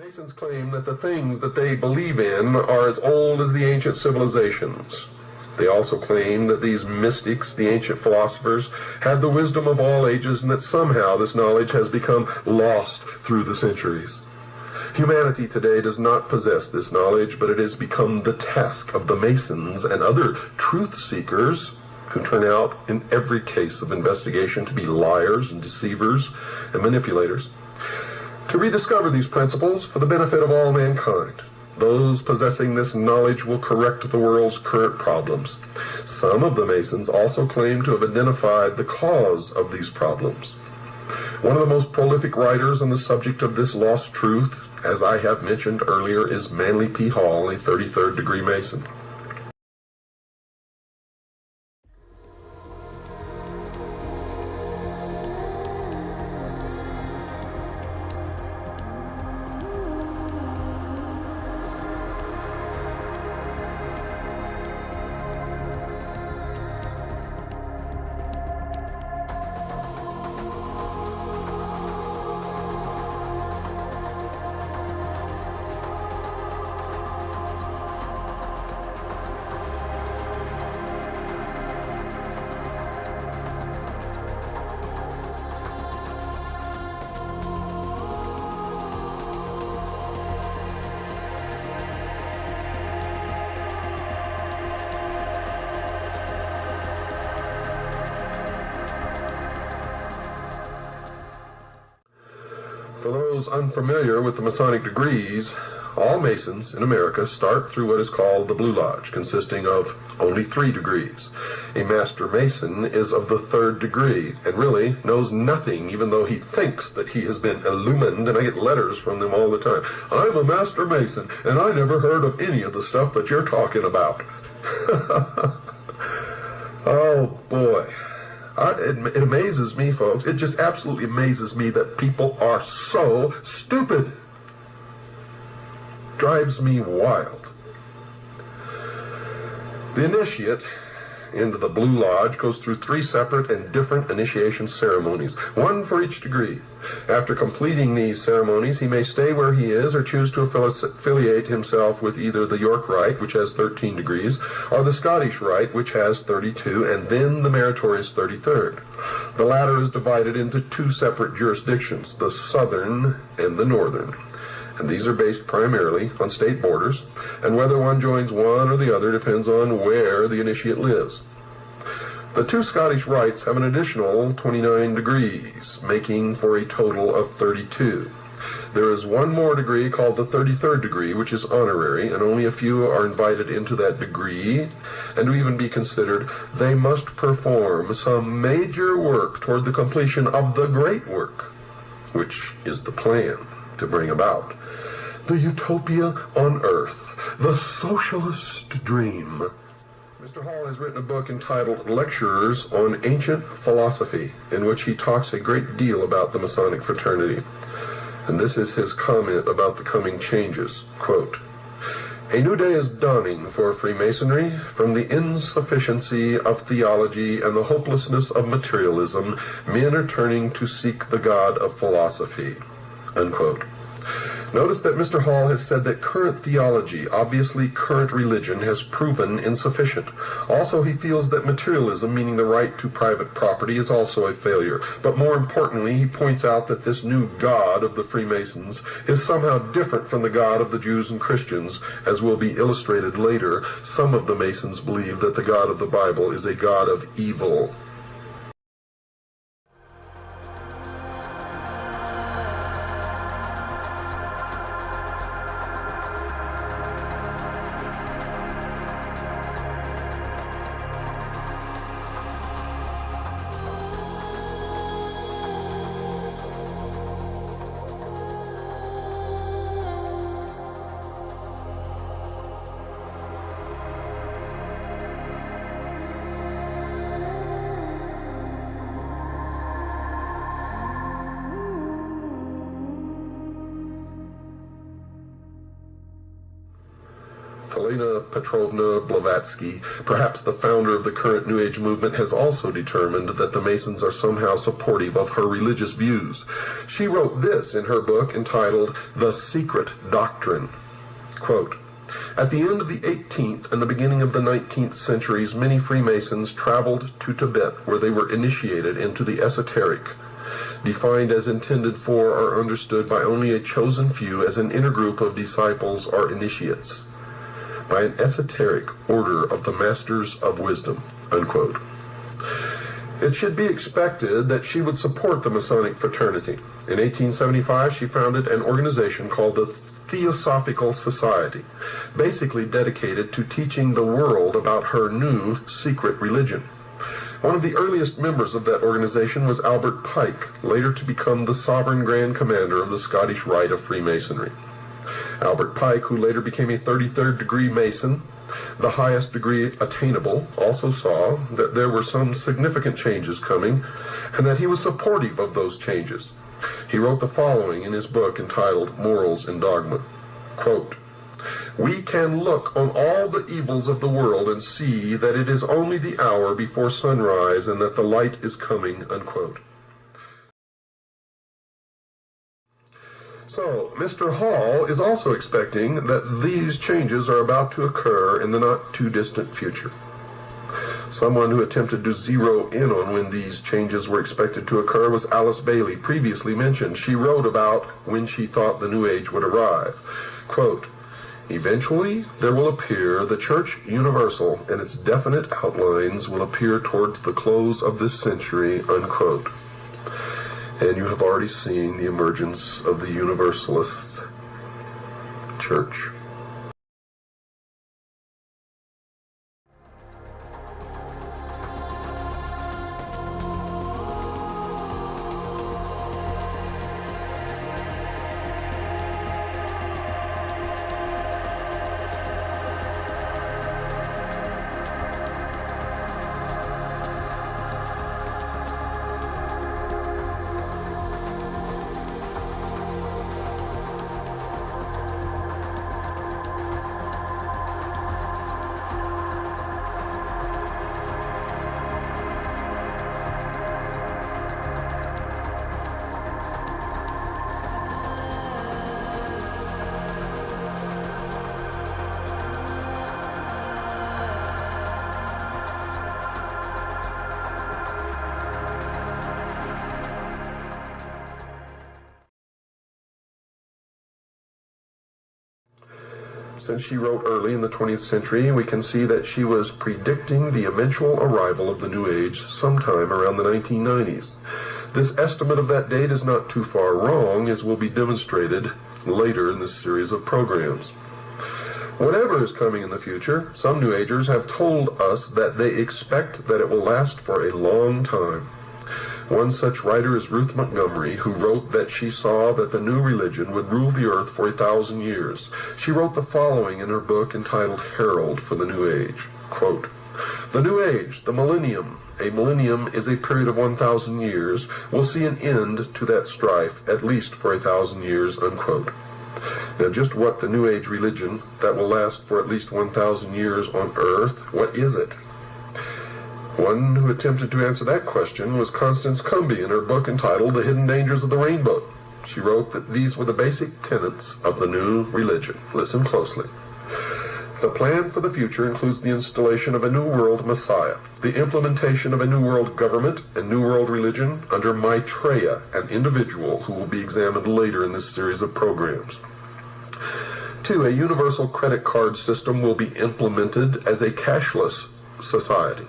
Masons claim that the things that they believe in are as old as the ancient civilizations. They also claim that these mystics, the ancient philosophers, had the wisdom of all ages and that somehow this knowledge has become lost through the centuries. Humanity today does not possess this knowledge, but it has become the task of the Masons and other truth seekers who turn out in every case of investigation to be liars and deceivers and manipulators, to rediscover these principles for the benefit of all mankind. Those possessing this knowledge will correct the world's current problems. Some of the Masons also claim to have identified the cause of these problems. One of the most prolific writers on the subject of this lost truth, as I have mentioned earlier, is Manly P. Hall, a 33rd degree Mason. For those unfamiliar with the Masonic degrees, all Masons in America start through what is called the Blue Lodge, consisting of only 3 degrees. A Master Mason is of the 3rd degree and really knows nothing, even though he thinks that he has been illumined, and I get letters from them all the time. I'm a Master Mason, and I never heard of any of the stuff that you're talking about. Oh, boy. It amazes me, folks. It just absolutely amazes me that people are so stupid. Drives me wild. The initiate into the Blue Lodge goes through 3 separate and different initiation ceremonies, one for each degree. After completing these ceremonies, he may stay where he is or choose to affiliate himself with either the York Rite, which has 13 degrees, or the Scottish Rite, which has 32, and then the meritorious 33rd. The latter is divided into 2 separate jurisdictions, the Southern and the Northern. And these are based primarily on state borders, and whether one joins one or the other depends on where the initiate lives. The 2 Scottish rites have an additional 29 degrees, making for a total of 32. There is one more degree called the 33rd degree, which is honorary, and only a few are invited into that degree, and to even be considered, they must perform some major work toward the completion of the great work, which is the plan to bring about the utopia on earth, the socialist dream. Mr. Hall has written a book entitled Lectures on Ancient Philosophy, in which he talks a great deal about the Masonic fraternity. And this is his comment about the coming changes. Quote, "A new day is dawning for Freemasonry. From the insufficiency of theology and the hopelessness of materialism, men are turning to seek the God of philosophy." Unquote. Notice that Mr. Hall has said that current theology, obviously current religion, has proven insufficient. Also, he feels that materialism, meaning the right to private property, is also a failure. But more importantly, he points out that this new God of the Freemasons is somehow different from the God of the Jews and Christians, as will be illustrated later. Some of the Masons believe that the God of the Bible is a God of evil. Helena Petrovna Blavatsky, perhaps the founder of the current New Age movement, has also determined that the Masons are somehow supportive of her religious views. She wrote this in her book entitled The Secret Doctrine. Quote, "At the end of the 18th and the beginning of the 19th centuries, many Freemasons traveled to Tibet, where they were initiated into the esoteric, defined as intended for or understood by only a chosen few as an inner group of disciples or initiates, by an esoteric order of the Masters of Wisdom," unquote. It should be expected that she would support the Masonic fraternity. In 1875, she founded an organization called the Theosophical Society, basically dedicated to teaching the world about her new secret religion. One of the earliest members of that organization was Albert Pike, later to become the Sovereign Grand Commander of the Scottish Rite of Freemasonry. Albert Pike, who later became a 33rd degree Mason, the highest degree attainable, also saw that there were some significant changes coming and that he was supportive of those changes. He wrote the following in his book entitled Morals and Dogma. Quote, "We can look on all the evils of the world and see that it is only the hour before sunrise and that the light is coming," unquote. So, Mr. Hall is also expecting that these changes are about to occur in the not-too-distant future. Someone who attempted to zero in on when these changes were expected to occur was Alice Bailey, previously mentioned. She wrote about when she thought the New Age would arrive. Quote, "Eventually, there will appear the Church Universal, and its definite outlines will appear towards the close of this century," unquote. And you have already seen the emergence of the Universalist Church. Since she wrote early in the 20th century, we can see that she was predicting the eventual arrival of the New Age sometime around the 1990s. This estimate of that date is not too far wrong, as will be demonstrated later in this series of programs. Whatever is coming in the future, some New Agers have told us that they expect that it will last for a long time. One such writer is Ruth Montgomery, who wrote that she saw that the new religion would rule the earth for 1,000 years. She wrote the following in her book entitled Herold for the New Age. Quote, "The New Age, the millennium, a millennium is a period of 1,000 years, will see an end to that strife, at least for 1,000 years," unquote. Now, just what the New Age religion that will last for at least 1,000 years on earth, what is it? One who attempted to answer that question was Constance Cumbey in her book entitled The Hidden Dangers of the Rainbow. She wrote that these were the basic tenets of the new religion. Listen closely. "The plan for the future includes the installation of a New World Messiah, the implementation of a New World government and New World religion under Maitreya, an individual who will be examined later in this series of programs. 2. A universal credit card system will be implemented as a cashless society.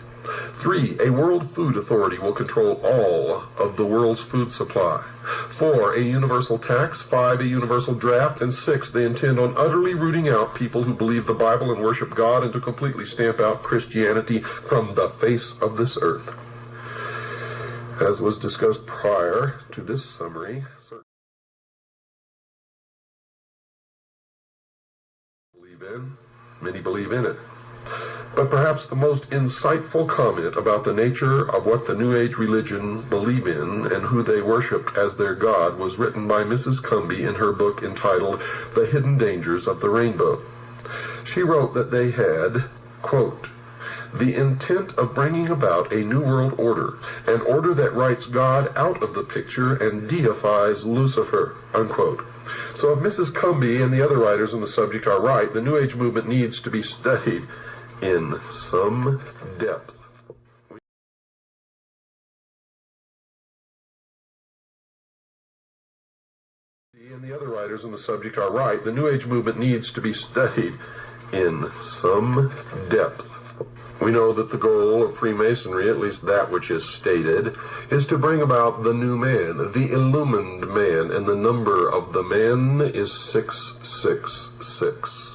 3. A World Food Authority will control all of the world's food supply. 4. A universal tax. 5. A universal draft. And 6. They intend on utterly rooting out people who believe the Bible and worship God, and to completely stamp out Christianity from the face of this earth." As was discussed prior to this summary, many believe in it. But perhaps the most insightful comment about the nature of what the New Age religion believe in and who they worshipped as their God was written by Mrs. Cumbey in her book entitled The Hidden Dangers of the Rainbow. She wrote that they had, quote, the intent of bringing about a new world order, an order that writes God out of the picture and deifies Lucifer, unquote. So if Mrs. Cumbey and the other writers on the subject are right, the New Age movement needs to be studied in some depth. And the other writers on the subject are right, the New Age movement needs to be studied in some depth. We know that the goal of Freemasonry, at least that which is stated, is to bring about the new man, the illumined man, and the number of the man is 666.